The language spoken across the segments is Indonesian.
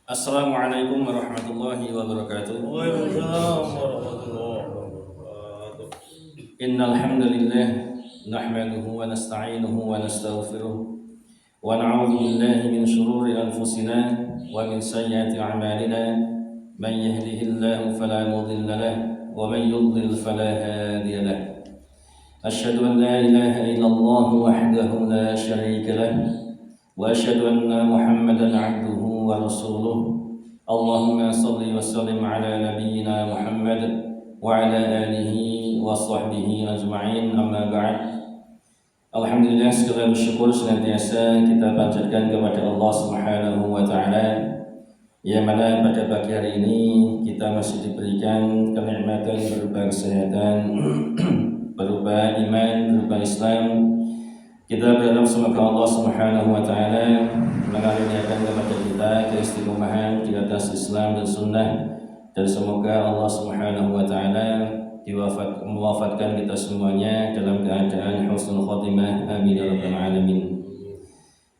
Assalamualaikum warahmatullahi wabarakatuh. Waalaikumsalam warahmatullahi wabarakatuh. Innal hamdalillah nahmaduhu wa nasta'inuhu wa nastaghfiruh wa na'udzu billahi min shururi anfusina wa min sayyiati a'malina man yahdihillahu fala mudilla lahu wa man yudlil fala hadiya lahu. Asyhadu an la ilaha illallah wahdahu la syarika lahu wa asyhadu anna Muhammadan 'abduhu wa rasuluh. Allahumma salli wa sallim ala nabiyyina Muhammad wa ala alihi wa sahbihi ajma'in, amma ba'd. Alhamdulillah, segala bersyukur senantiasa kita panjatkan kepada Allah Subhanahu wa taala, yang mana pada pagi hari ini kita masih diberikan kenikmatan berupa kesehatan, berupa iman, berupa Islam. Kita berharap semoga Allah Subhanahu wa taala mengaruniakan kepada kita keistiqomahan di atas Islam dan Sunnah, dan semoga Allah Subhanahu wa taala mewafatkan kita semuanya dalam keadaan husnul khotimah. Amin ya rabbal alamin.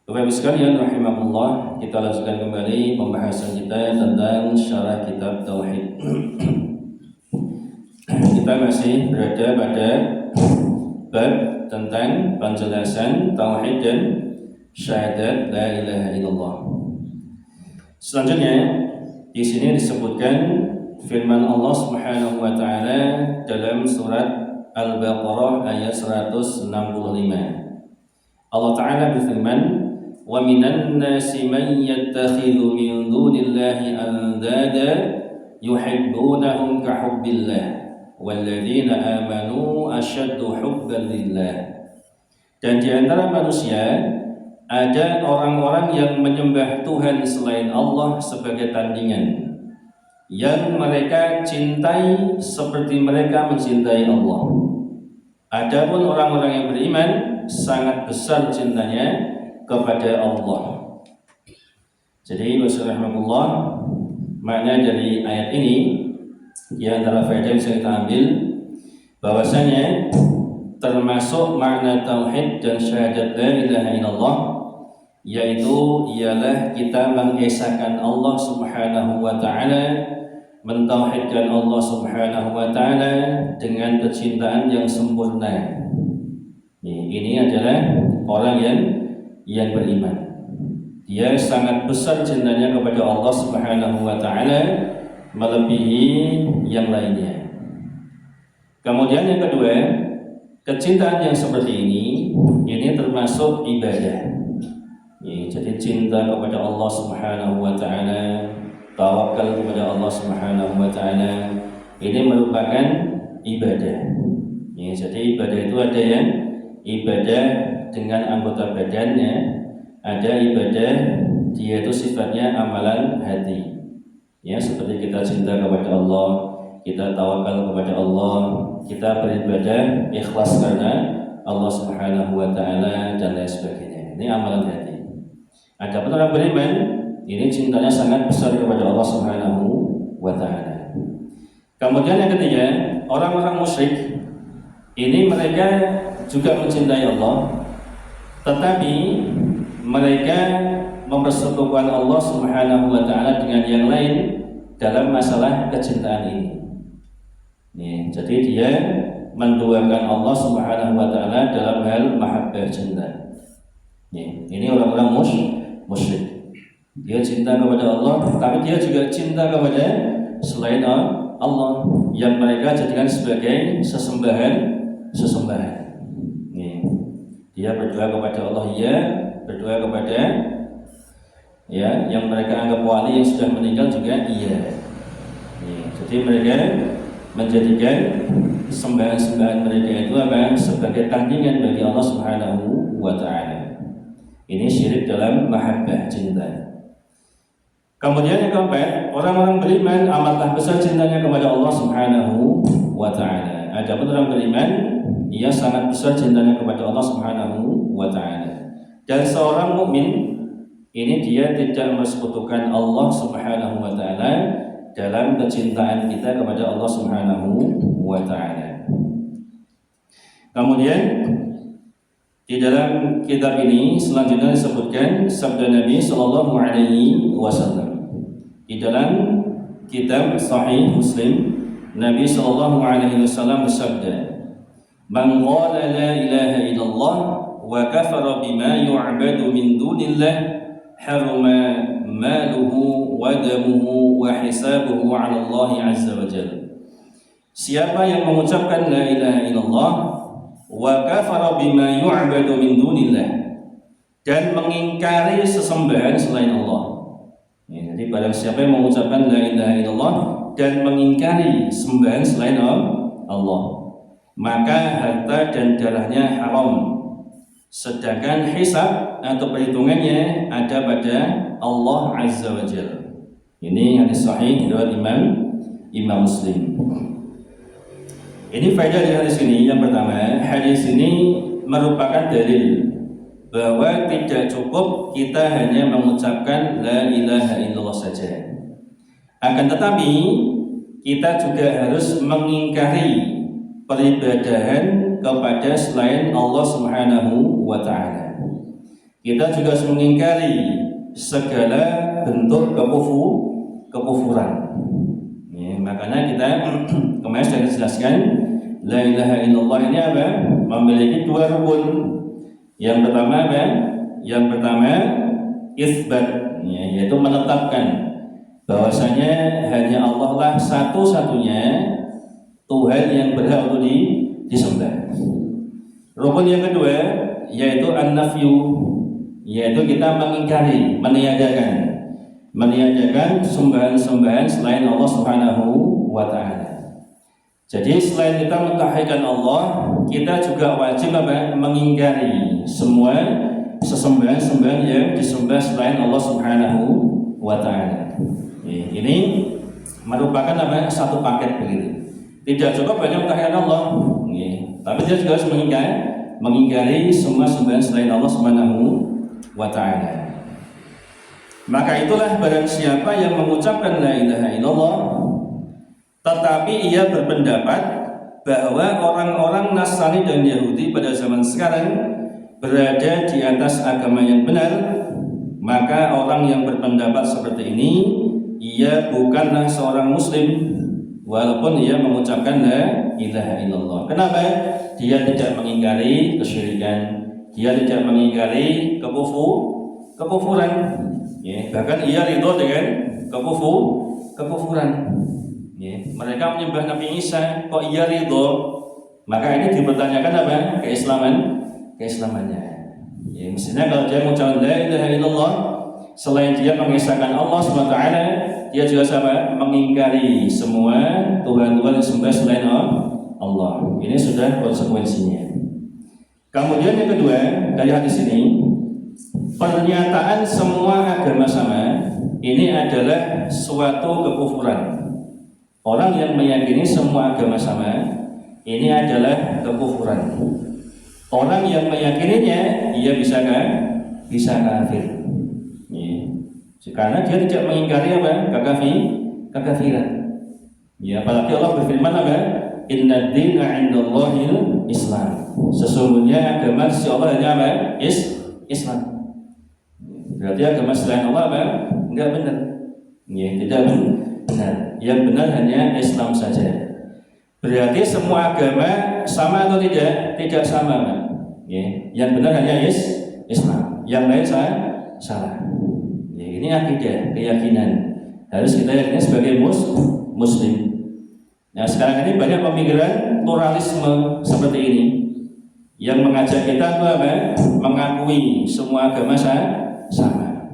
Bapak Ibu sekalian rahimakumullah, kita lanjutkan kembali pembahasan kita tentang syarah kitab tauhid. Kita masih berada pada bab tentang penjelasan tauhid dan syahadat la ilaha illallah. Selanjutnya di sini disebutkan firman Allah Subhanahu wa taala dalam surat Al-Baqarah ayat 165. Allah taala berfirman, "Wa minan nasi man yattakhidhu min dunillahi andada yuhibbunahum ka hubbillah walladzina amanu asyaddu hubban lillah." Dan di antara manusia ada orang-orang yang menyembah Tuhan selain Allah sebagai tandingan, yang mereka cintai seperti mereka mencintai Allah. Adapun orang-orang yang beriman sangat besar cintanya kepada Allah. Jadi Bismillahirrahmanirrahim, makna dari ayat ini di antara faedah yang bisa kita ambil bahwasanya termasuk makna tauhid dan syahadat la ilaha illallah, yaitu ialah kita mengesahkan Allah Subhanahu wa taala, mentauhidkan Allah Subhanahu wa taala dengan kecintaan yang sempurna. Ini adalah orang yang beriman. Dia sangat besar cintanya kepada Allah Subhanahu wa taala melebihi yang lainnya. Kemudian yang kedua, kecintaan yang seperti ini termasuk ibadah. Jadi cinta kepada Allah Subhanahu wa taala, tawakal kepada Allah Subhanahu wa taala, ini merupakan ibadah. Jadi ibadah itu ada yang ibadah dengan anggota badannya, ada ibadah dia itu sifatnya amalan hati. Seperti kita cinta kepada Allah, kita tawakal kepada Allah, kita beribadah ikhlas karena Allah Subhanahu wa taala dan lain sebagainya. Ini amalan hati. Adapun orang beriman, ini cintanya sangat besar kepada Allah Subhanahu wa taala. Kemudian yang ketiga, orang-orang musyrik ini mereka juga mencintai Allah, tetapi mereka mempersekutukan Allah Subhanahu wa taala dengan yang lain dalam masalah kecintaan ini. Jadi dia menduakan Allah Subhanahu wa taala dalam hal mahabbah cinta. Ini orang-orang musyrik. Dia cinta kepada Allah, tapi dia juga cinta kepada selain Allah yang mereka jadikan sebagai sesembahan. Dia berdoa kepada Allah, berdoa kepada yang mereka anggap wali yang sudah meninggal juga Jadi mereka menjadikan sembahan-sembahan mereka itu sebagai tandingan bagi Allah Subhanahu wa taala. Ini syirik dalam mahabbah cinta. Kemudian yang keempat, orang-orang beriman amatlah besar cintanya kepada Allah Subhanahu wa taala. Adapun orang beriman, ia sangat besar cintanya kepada Allah Subhanahu wa taala. Dan seorang mukmin ini dia tidak mempersekutukan Allah Subhanahu wa taala dalam kecintaan kita kepada Allah Subhanahu wa taala. Kemudian di dalam kitab ini selanjutnya disebutkan sabda Nabi Sallallahu Alaihi Wasallam. Di dalam kitab Sahih Muslim, Nabi sallallahu alaihi wasallam bersabda, "Man qala la ilaha illallah wa kafara bima yu'badu min dunillah, haruma maluhu wa damuhu wa hisabuhu 'ala Allah 'azza wa jalla." Siapa yang mengucapkan la ilaha illallah wa kafara bima yu'badu min dunillah, dan mengingkari sesembahan selain Allah. Ya, jadi barang siapa yang mengucapkan la ilaha illallah dan mengingkari sembahan selain Allah, maka harta dan darahnya haram, sedangkan hisab atau perhitungannya ada pada Allah Azza wa Jalla. Ini hadis sahih riwayat Imam Muslim. Ini faedah dari hadis ini. Yang pertama, hadis ini merupakan dalil bahwa tidak cukup kita hanya mengucapkan la ilaha illallah saja. Akan tetapi kita juga harus mengingkari peribadahan kepada selain Allah Subhanahu wa taala. Kita juga harus mengingkari segala bentuk kekufuran. Ya, makanya kita kemarin sudah dijelaskan la ilaha illallah ini apa? Memiliki dua rukun. Yang pertama apa? Yang pertama isbat, ya, yaitu menetapkan bahwasanya hanya Allah lah satu-satunya Tuhan yang berhak untuk disembah. Rukun yang kedua yaitu an-nafyu, yaitu kita mengingkari, meniadakan sembahan-sembahan selain Allah Subhanahu wa taala. Jadi selain kita mentauhidkan Allah, kita juga wajib mengingkari semua sesembahan-sembahan yang disembah selain Allah Subhanahu wa taala. Ini merupakan satu paket begitu. Tidak cukup hanya mentauhidkan Allah, tapi dia juga harus mengingkari semua sembahan selain Allah Subhanahu wa taala. Maka itulah barang siapa yang mengucapkan la ilaha illallah tetapi ia berpendapat bahwa orang-orang Nasrani dan Yahudi pada zaman sekarang berada di atas agama yang benar, maka orang yang berpendapat seperti ini ia bukanlah seorang muslim walaupun ia mengucapkan la ilaha illallah. Kenapa? Dia tidak mengingkari kesyirikan, dia tidak mengingkari kekufuran, ya, bahkan ia ridho dengan kekufuran. Ya, mereka menyembah Nabi Isa, kok ia ridho? Maka ini dipertanyakan apa? Keislamannya. Ya, mestinya kalau dia mengucapkan la ilaha illallah, selain dia mengesahkan Allah SWT, dia juga sama mengingkari semua Tuhan-Tuhan yang disembah selain Allah. Ini sudah konsekuensinya. Kemudian yang kedua dari hadis ini, pernyataan semua agama sama ini adalah suatu kekufuran. Orang yang meyakini semua agama sama ini adalah kekufuran. Orang yang meyakininya ia bisa kafir. Ya. Karena dia tidak mengingkari apa? Kekafiran. Ya, apalagi Allah berfirman apa? Inna dina 'indallahil Islam. Sesungguhnya agama sisi Allah hanya apa? Islam. Berarti agama selain Allah apa? Enggak benar. Ya, tidak benar. Yang benar hanya Islam saja. Berarti semua agama sama atau tidak? Tidak sama, Pak. Ya, yang benar hanya Islam. Yang lain salah. Ya, ini akidah, keyakinan. Harus kita yakini sebagai muslim. Nah, sekarang ini banyak pemikiran pluralisme seperti ini yang mengajak kita untuk apa? Mengakui semua agama sama.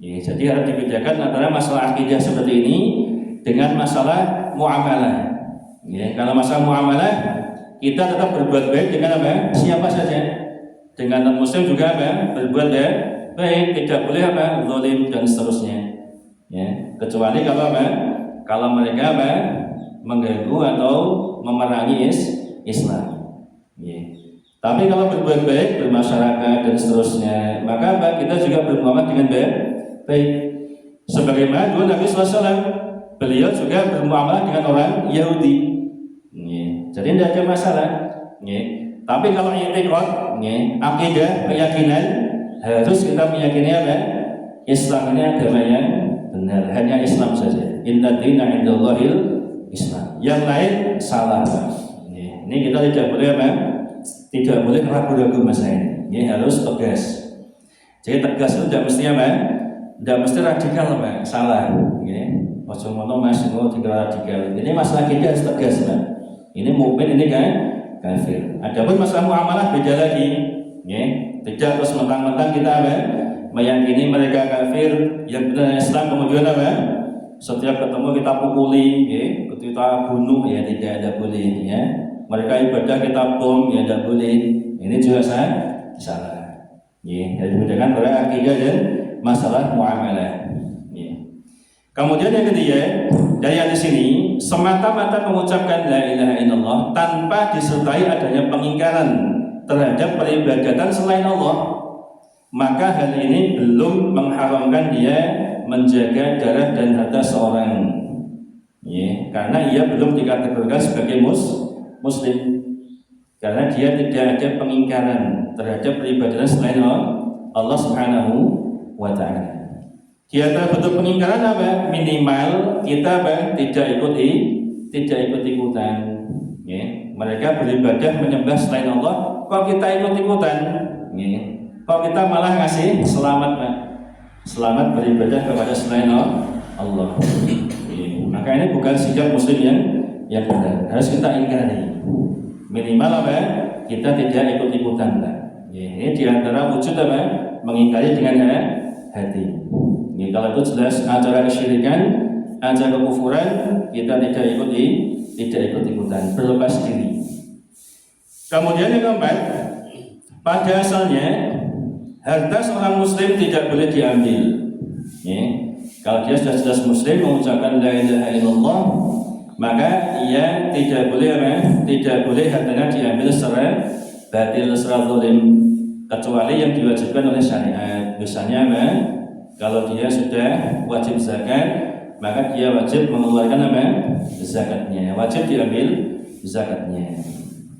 Ya, jadi harus dibedakan antara masalah akidah seperti ini dengan masalah muamalah. Ya, kalau masalah muamalah kita tetap berbuat baik dengan apa? Siapa saja. Dengan non-muslim juga apa? Berbuat baik, tidak boleh apa? Zalim dan seterusnya. Ya, kecuali kalau apa? Kalau mereka apa? Mengganggu atau memerangi Islam. Ya. Tapi kalau berbuat baik, bermasyarakat dan seterusnya, maka apa? Kita juga bermuamalah dengan baik. Sebagaimana dulu Nabi SAW, beliau juga bermuamalah dengan orang Yahudi. Jadi tidak ada masalah. Tapi kalau i'tiqad, akidah, keyakinan, harus kita meyakini apa? Islam ini agama yang benar, hanya Islam saja. Inna dina indallahil Islam. Yang lain salah. Ini kita tidak boleh apa? Tidak boleh ragu-ragu masalah ini. Ini harus tegas. Jadi tegas itu tidak mesti apa? Tidak mesti radikal apa? Salah. Ojo ngono Mas, ngono tidak radikal. Ini masalah kita harus tegas, Pak. Ini mukmin, ini kan kafir. Adapun masalah muamalah beda lagi. Tidak terus mentang-mentang kita apa? Meyakini mereka kafir, yang benar Islam, kemudian apa? Setiap ketemu kita pukuli, kita bunuh, ya tidak ada boleh. Mereka ibadah kita bom, ya tidak boleh. Ini juga salah. Jadi membedakan antara akidah dan masalah muamalah. Kemudian yang ketiga, dari hadis ini semata-mata mengucapkan la ilaha illallah tanpa disertai adanya pengingkaran terhadap peribadatan selain Allah, maka hal ini belum mengharamkan dia menjaga darah dan harta seorang, karena ia belum dikategorikan sebagai muslim, karena dia tidak ada pengingkaran terhadap peribadatan selain Allah Subhanahu wa Ta'ala. Di antara bentuk pengingkaran apa? Minimal kita tidak ikut-ikutan. Mereka beribadah menyembah selain Allah, kok kita ikut-ikutan? Kok kita malah ngasih selamat, Pak? Selamat beribadah kepada selain Allah. Maka ini bukan sikap muslim yang benar. Harus kita ingkari. Minimal apa? Kita tidak ikut-ikutan, Pak. Ini di antara wujud apa? Mengingkari dengan hati. Kalau itu jelas acara kesyirikan, acara kekufuran, kita tidak ikut-ikutan, berlepas diri. Kemudian yang keempat, pada asalnya harta seorang muslim tidak boleh diambil. Kalau dia sudah jelas muslim mengucapkan la ilaha illallah, maka ia tidak boleh hartanya diambil secara batil, secara zalim, kecuali yang diwajibkan oleh syariat. Misalnya kalau dia sudah wajib zakat, maka dia wajib mengeluarkan zakatnya, wajib diambil zakatnya.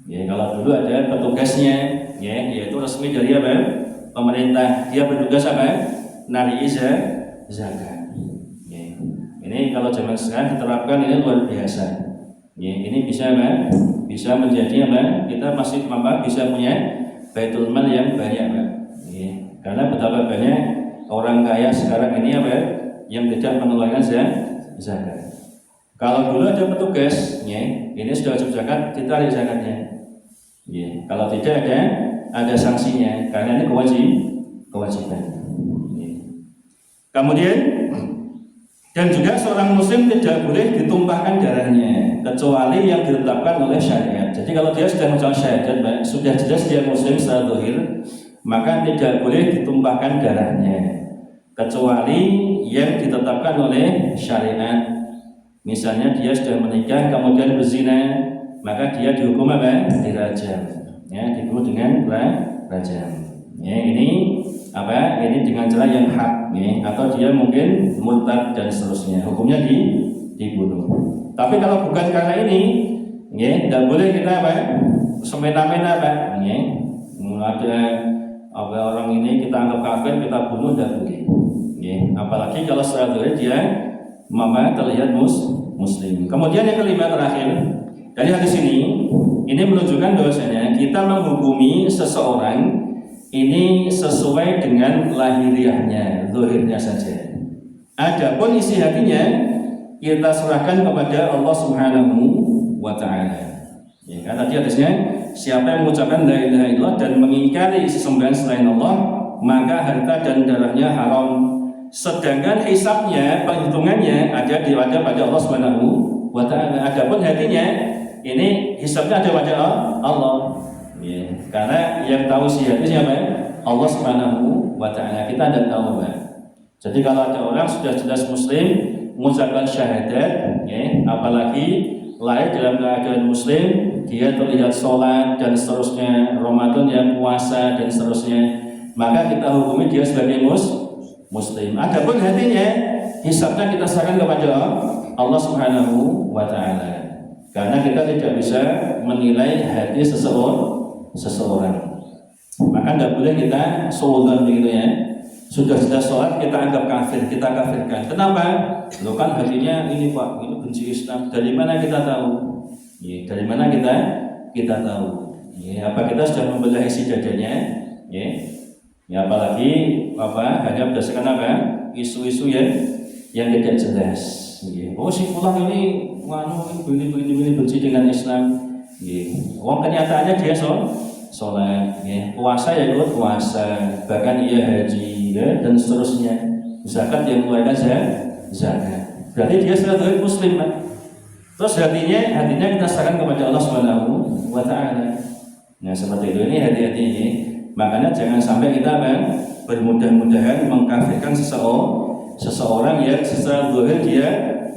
Kalau dulu ada petugasnya, yaitu resmi dari pemerintah, dia bertugas nari zakat. Ini kalau zaman sekarang diterapkan, ini luar biasa. Ini bisa menjadi kita masih bisa punya baitul mal yang banyak, karena betapa banyak orang kaya sekarang ini yang tidak mengeluarkan zakat. Kalau dulu ada petugas, ini sudah wajib zakat, ditarik zakatnya. Kalau tidak ada sanksinya, karena ini kewajiban. Kemudian dan juga seorang muslim tidak boleh ditumpahkan darahnya kecuali yang ditetapkan oleh syariat. Jadi kalau dia sudah mengucapkan syahadat, sudah jelas dia muslim secara zahir, maka tidak boleh ditumpahkan darahnya kecuali yang ditetapkan oleh syariat. Misalnya dia sudah menikah kemudian berzina, maka dia dihukum dirajam, dihukum dengan rajam. Ini ini dengan cara yang hak, atau dia mungkin murtad dan seterusnya, hukumnya dibunuh. Tapi kalau bukan karena ini, tidak boleh kita semena-mena ada orang ini kita anggap kafir, kita bunuh, tidak boleh. Apalagi kalau secara zahir dia terlihat muslim. Kemudian yang kelima terakhir dari hadis ini menunjukkan bahwasanya kita menghukumi seseorang ini sesuai dengan lahiriahnya, zahirnya saja. Adapun isi hatinya kita serahkan kepada Allah Subhanahu wa Ta'ala. Tadi hadisnya, siapa yang mengucapkan la ilaha illallah dan mengingkari sesembahan selain Allah, maka harta dan darahnya haram. Sedangkan hisabnya, penghitungannya ada pada Allah Subhanahu wa Ta'ala. Adapun hatinya, ini hisabnya ada pada Allah. Karena yang tahu si hati siapa? Allah Subhanahu wa Ta'ala. Kita tidak tahu, Pak. Jadi kalau ada orang sudah jelas muslim mengucapkan syahadat, apalagi lahir dalam keadaan muslim, dia terlihat sholat dan seterusnya, Ramadan yang puasa dan seterusnya, maka kita hukumi dia sebagai muslim. Adapun hatinya, hisabnya kita serahkan kepada Allah Subhanahu wa Ta'ala. Karena kita tidak bisa menilai hati seseorang. Maka tidak boleh kita suudzon begitu, Sudah jelas sholat kita anggap kafir, kita kafirkan. Kenapa? Lo kan hatinya ini Pak, itu benci Islam. Dari mana kita tahu? Ya, dari mana kita tahu? Ya, apa kita sudah membelah isi dadanya? Ya, ya apalagi hanya berdasarkan isu-isu yang tidak jelas. Ya. Oh si pulang ini begini benci dengan Islam. Ya. Wong kenyataannya dia sholat, ya. Puasa ya ikut puasa, bahkan ia haji, ya, dan seterusnya. Zakat yang mengeluarkan zakat. Berarti dia sudah muslim, kan? Terus hatinya kita serahkan kepada Allah Subhanahu wa Ta'ala. Nah seperti itu, ini hati-hati ini. Makanya jangan sampai kita bermudah-mudahan mengkafirkan seseorang yang secara zahir dia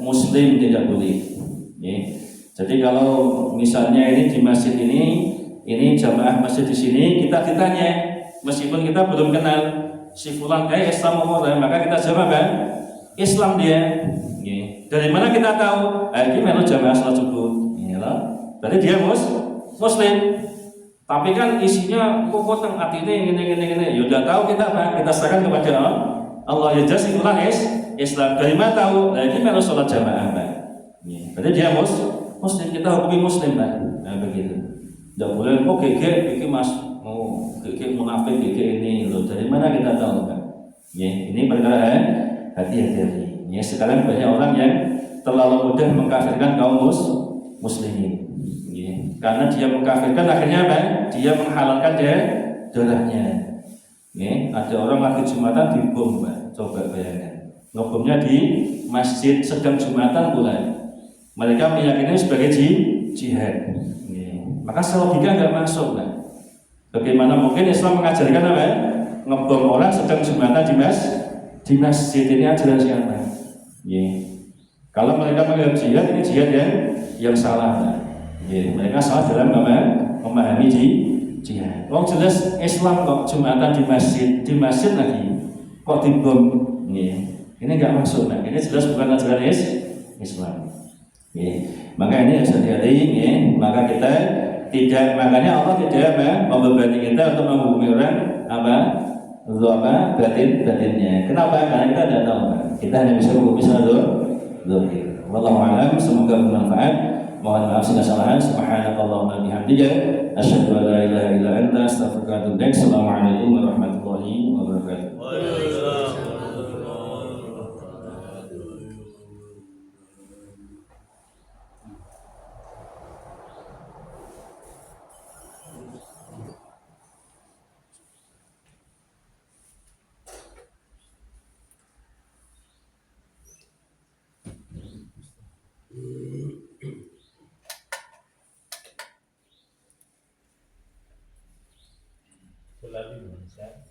muslim, tidak boleh. Ya. Jadi kalau misalnya ini di masjid ini jamaah masjid di sini, kita ditanya, meskipun kita belum kenal si fulan Islam apa, maka kita jawab Islam dia. Ya. Dari mana kita tahu? Gimana jamaah salat subuh? Ya, berarti dia muslim. Tapi kan isinya kokoteng artinya ini. Ya udah tahu kita kita serahkan kepada Allah. Ya jelas itulah Islam. Dari mana tahu? Gimana sholat jamaah Pak? Ya. Berarti dia muslim, kita hukumi muslim Pak. Nah begitu. Tidak boleh gege mas, gege munafik gege ini loh. Dari mana kita tahu Pak? Ya, ini perkara hati-hati. Ya, sekarang banyak orang yang terlalu mudah mengkafirkan kaum muslimin. Ya, karena dia mengkafirkan akhirnya apa? Dia menghalalkan darahnya. Ya, ada orang lagi Jumatan dibom, Pak. Coba bayangkan. Ngebomnya di masjid sedang Jumatan pula. Mereka meyakini sebagai jihad. Ya, maka selogika nggak masuk, Pak. Bagaimana mungkin Islam mengajarkan apa? Ngebom orang sedang Jumatan di masjid, ini ajaran siapa? Ya. Kalau mereka menganggap jihad, ini jihad yang salah. Ya, mereka salah dalam memahami jihad. Jelas Islam kok Jumatan di masjid lagi kok dibom. Ya. Ini nggak masuk. Nah, ini jelas bukan ajaran Islam. Ya. Maka ini harus hati-hati. Ya. Maka kita makanya Allah tidak membebani kita untuk menghukumi orang batinnya. Kenapa? Karena kita tidak tahu. Kita hanya bisa menghukumi secara zahir. Wallahu a'lam. Semoga bermanfaat. Mohon maaf segala kesalahan. Subhanakallahumma bihamdika asyhadu an la ilaha illa anta astaghfiruka wa atubu ilaik. Assalamualaikum warahmatullahi wabarakatuh. Selagi Indonesia